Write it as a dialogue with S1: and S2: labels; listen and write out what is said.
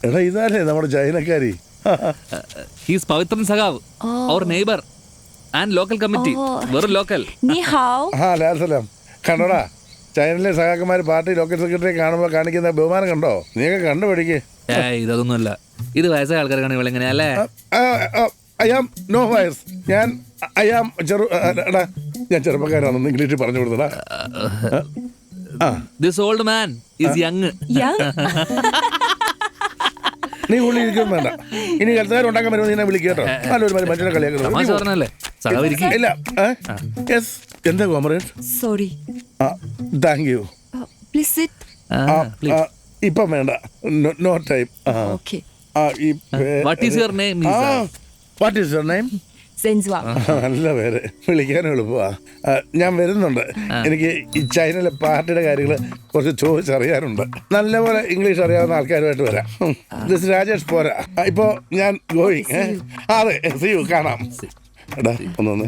S1: എടാ ഇതല്ലേ നമ്മുടെ ചൈനക്കാരി.
S2: ഹീസ് പവിത്രൻ സഖാവ്, അവർ നെയ്ബർ ആൻഡ് ലോക്കൽ കമ്മിറ്റി. വെറും ലോക്കൽ.
S1: ലാൽസലാം. കണ്ടോടാ, ചൈനയിലെ സഖാക്കന്മാർ പാർട്ടി ലോക്കൽ സെക്രട്ടറി കാണുമ്പോൾ കാണിക്കുന്ന ബഹുമാനം കണ്ടോ? നീയൊക്കെ കണ്ടുപിടിക്കേ.
S2: ഇതൊന്നുമല്ല, ഇത് വയസ്സായ ആൾക്കാർക്കാണ് ഇവളെങ്ങനെയല്ലേ?
S1: ഐ ആം നോ വയസ്. ഞാൻ ചെറുപ്പക്കാരാണെന്ന് ഇംഗ്ലീഷിൽ പറഞ്ഞു കൊടുത്തടാ.
S2: This old man is young.
S1: നീ ഉള്ളിൽ ഇരിക്കും വേണ്ട. ഇനി കൽത്തുകാർ ഉണ്ടാക്കാൻ വരുമ്പോൾ നീ വിളിക്കട്ടോ. നല്ലൊരു മനുഷ്യനെ കളിയാക്കുന്നു.
S2: ഇല്ല.
S1: എന്താ കോമറേഡ്?
S3: സോറി.
S1: Thank you. ഇപ്പം വേണ്ട, no time.
S2: What is your name?
S1: What is your name? നല്ല പേര്, വിളിക്കാൻ എളുപ്പമാ. ഞാൻ വരുന്നുണ്ട്. എനിക്ക് ഈ ചൈനയിലെ പാർട്ടിയുടെ കാര്യങ്ങൾ കുറച്ച് ചോദിച്ചറിയാനുണ്ട്. നല്ലപോലെ ഇംഗ്ലീഷ് അറിയാവുന്ന ആൾക്കാരുമായിട്ട് വരാം. ദിസ് രാജേഷ് പോരാ. ഇപ്പോ ഞാൻ ഗോയിങ്. അതെ, സീ യു. കാണാം. എടാ ഒന്നൊന്ന്